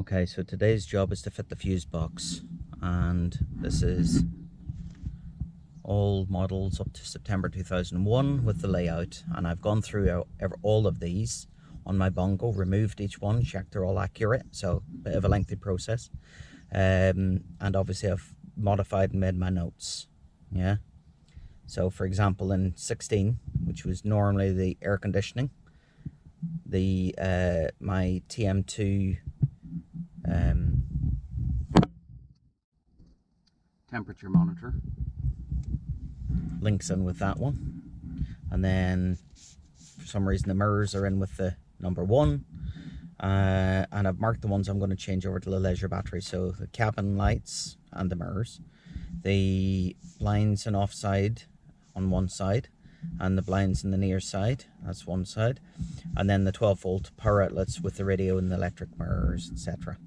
Okay, so today's job is to fit the fuse box, and this is all models up to September 2001 with the layout, and I've gone through all of these on my Bongo, removed each one, checked they're all accurate, so a bit of a lengthy process, and obviously I've modified and made my notes. Yeah, so for example in 16, which was normally the air conditioning, the my TM2 temperature monitor links in with that one, and then for some reason the mirrors are in with the number 1, and I've marked the ones I'm going to change over to the leisure battery. So the cabin lights and the mirrors, the blinds and offside on one side, and the blinds in the near side, that's one side, and then the 12-volt power outlets with the radio and the electric mirrors, etc.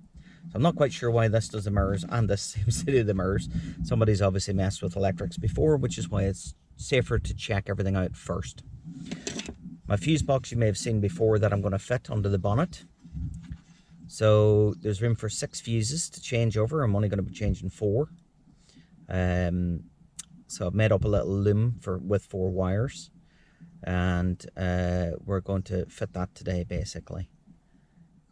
So I'm not quite sure why this does the mirrors and this seems to do the mirrors. Somebody's obviously messed with electrics before, which is why it's safer to check everything out first. My fuse box you may have seen before that I'm going to fit under the bonnet. So there's room for 6 fuses to change over. I'm only going to be changing 4. So I've made up a little loom with 4 wires, and we're going to fit that today basically.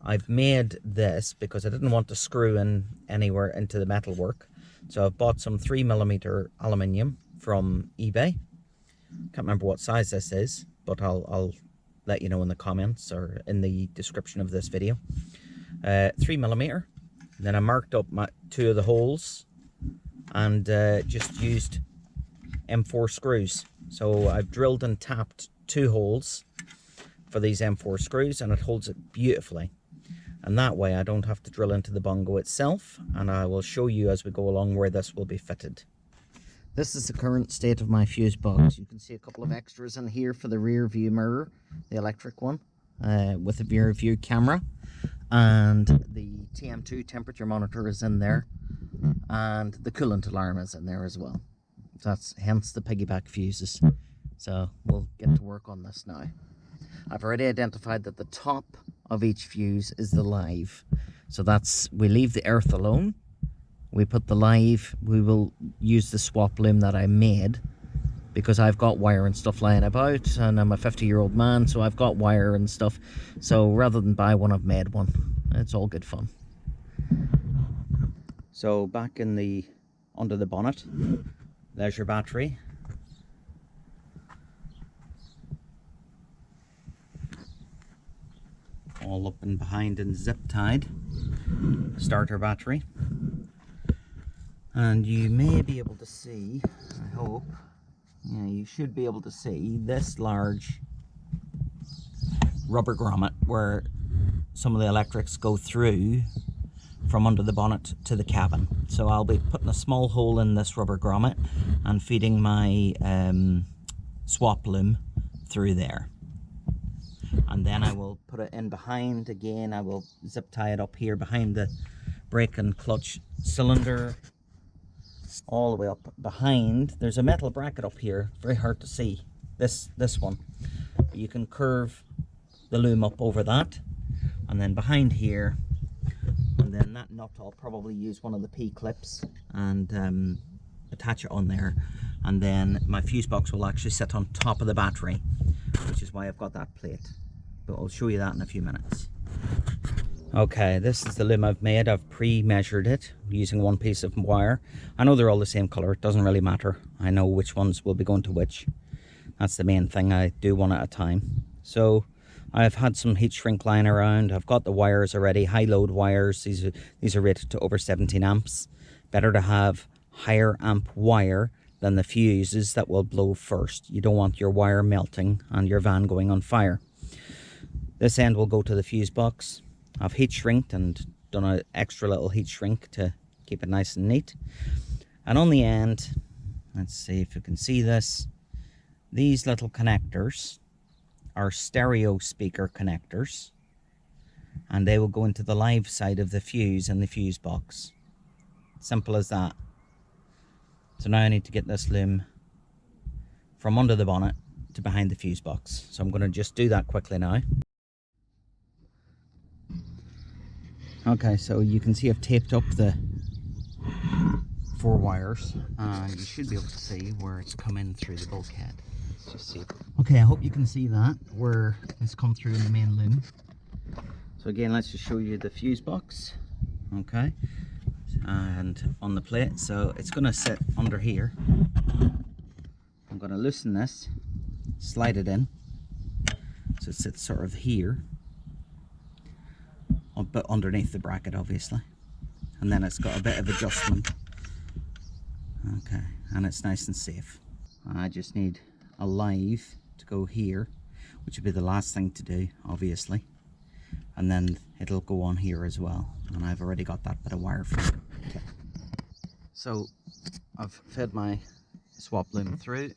I've made this because I didn't want to screw in anywhere into the metal work. So I've bought some 3mm aluminium from eBay. Can't remember what size this is, but I'll let you know in the comments or in the description of this video. 3mm. Then I marked up my 2 of the holes and just used M4 screws. So I've drilled and tapped 2 holes for these M4 screws, and it holds it beautifully. And that way I don't have to drill into the Bongo itself, and I will show you as we go along where this will be fitted. This is the current state of my fuse box. You can see a couple of extras in here for the rear view mirror, the electric one, with the rear view camera, and the TM2 temperature monitor is in there, and the coolant alarm is in there as well. That's hence the piggyback fuses. So we'll get to work on this now. I've already identified that the top of each fuse is the live. So we leave the earth alone. We put the live, we will use the swap loom that I made because I've got wire and stuff lying about, and I'm a 50-year-old man, so I've got wire and stuff. So rather than buy one, I've made one. It's all good fun. So back in under the bonnet, leisure battery. All up and behind and zip tied. Starter battery. And you may be able to see, I hope, yeah, you should be able to see this large rubber grommet where some of the electrics go through from under the bonnet to the cabin. So I'll be putting a small hole in this rubber grommet and feeding my swap loom through there. And then I will put it in behind again. I will zip tie it up here behind the brake and clutch cylinder, all the way up behind. There's a metal bracket up here, very hard to see, this one. You can curve the loom up over that, and then behind here, and then that nut I'll probably use one of the P-clips and attach it on there, and then my fuse box will actually sit on top of the battery, which is why I've got that plate, but I'll show you that in a few minutes. Okay, this is the loom I've made. I've pre-measured it using one piece of wire. I know they're all the same color, it doesn't really matter. I know which ones will be going to which. That's the main thing. I do one at a time. So I've had some heat shrink lying around. I've got the wires already, high load wires. These are rated to over 17 amps. Better to have higher amp wire than the fuses that will blow first. You don't want your wire melting and your van going on fire. This end will go to the fuse box. I've heat shrinked and done an extra little heat shrink to keep it nice and neat. And on the end, let's see if you can see this, these little connectors are stereo speaker connectors, and they will go into the live side of the fuse in the fuse box. Simple as that. So now I need to get this loom from under the bonnet to behind the fuse box. So I'm going to just do that quickly now. Okay, so you can see I've taped up the 4 wires, and you should be able to see where it's come in through the bulkhead. Let's just see. Okay, I hope you can see that, where it's come through in the main loom. So again, let's just show you the fuse box. Okay, and on the plate, so it's going to sit under here. I'm going to loosen this, slide it in, so it sits sort of here, but underneath the bracket obviously, and then it's got a bit of adjustment. Okay, and it's nice and safe. I just need a live to go here, which would be the last thing to do obviously, and then it'll go on here as well, and I've already got that bit of wire for it. Okay. So I've fed my swap loom through,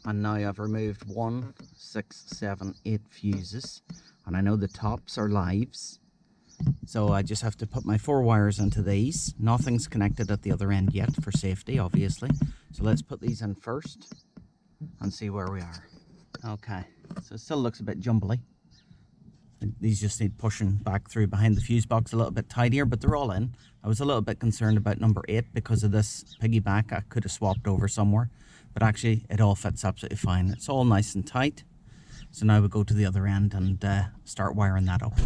and now I've removed 1, 6, 7, 8 fuses, and I know the tops are lives, so I just have to put my 4 wires into these. Nothing's connected at the other end yet for safety obviously, so let's put these in first and see where we are. Okay, so it still looks a bit jumbly. These just need pushing back through behind the fuse box a little bit tidier, but they're all in. I was a little bit concerned about number 8 because of this piggyback. I could have swapped over somewhere, but actually it all fits absolutely fine. It's all nice and tight. So now we go to the other end and start wiring that up.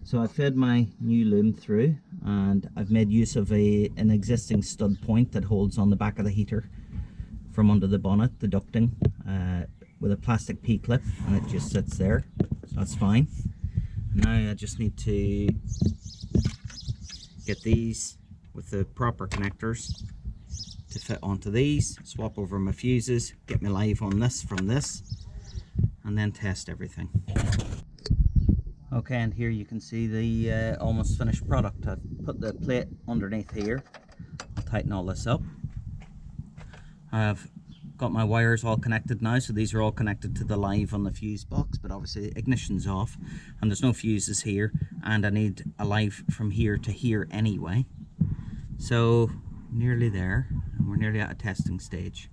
So I fed my new loom through, and I've made use of an existing stud point that holds on the back of the heater from under the bonnet, the ducting, with a plastic P-clip, and it just sits there. So that's fine. Now I just need to get these with the proper connectors to fit onto these, swap over my fuses, get my live on this from this, and then test everything. Okay, and here you can see the almost finished product. I've put the plate underneath here. I'll tighten all this up. I've got my wires all connected now, so these are all connected to the live on the fuse box, but obviously ignition's off and there's no fuses here, and I need a live from here to here anyway. So nearly there, and we're nearly at a testing stage.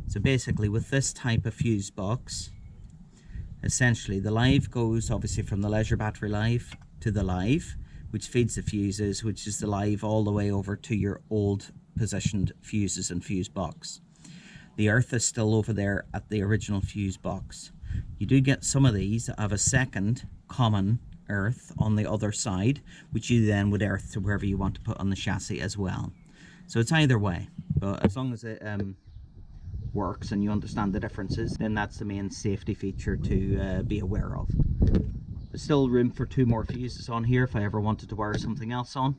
So basically with this type of fuse box, essentially the live goes obviously from the leisure battery live to the live, which feeds the fuses, which is the live all the way over to your old positioned fuses and fuse box. The earth is still over there at the original fuse box. You do get some of these that have a second common earth on the other side, which you then would earth to wherever you want to put on the chassis as well. So it's either way, but as long as it works and you understand the differences, then that's the main safety feature to be aware of. There's still room for 2 more fuses on here if I ever wanted to wire something else on,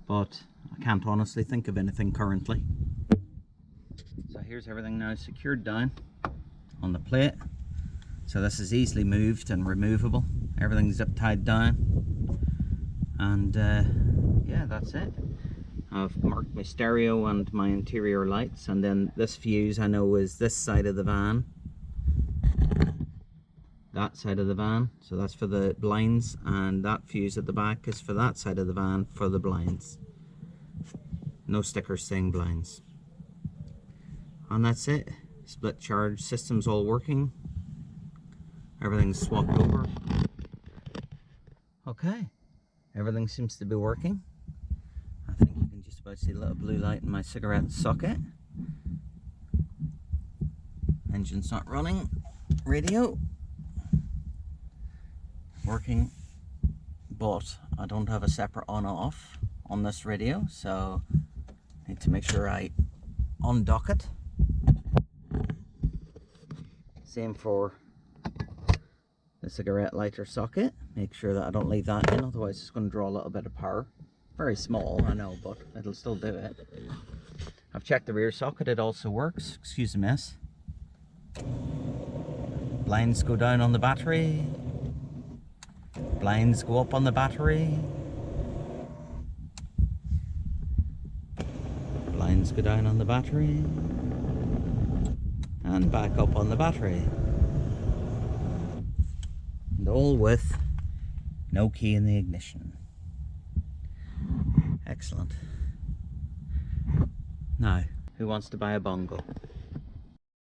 but I can't honestly think of anything currently. So here's everything now secured down on the plate. So this is easily moved and removable. Everything's zip tied down, and yeah, that's it. I've marked my stereo and my interior lights, and then this fuse I know is this side of the van, that side of the van, so that's for the blinds, and that fuse at the back is for that side of the van for the blinds. No stickers saying blinds. And that's it. Split charge system's all working. Everything's swapped over. Okay, everything seems to be working. I think you can just about see a little blue light in my cigarette socket. Engine's not running. Radio working, but I don't have a separate on-off on this radio, so I need to make sure I undock it. Same for the cigarette lighter socket. Make sure that I don't leave that in, otherwise it's going to draw a little bit of power. Very small, I know, but it'll still do it. I've checked the rear socket, it also works. Excuse the mess. Blinds go down on the battery. Blinds go up on the battery. Blinds go down on the battery. And back up on the battery. And all with no key in the ignition. Excellent. Now, who wants to buy a Bongo?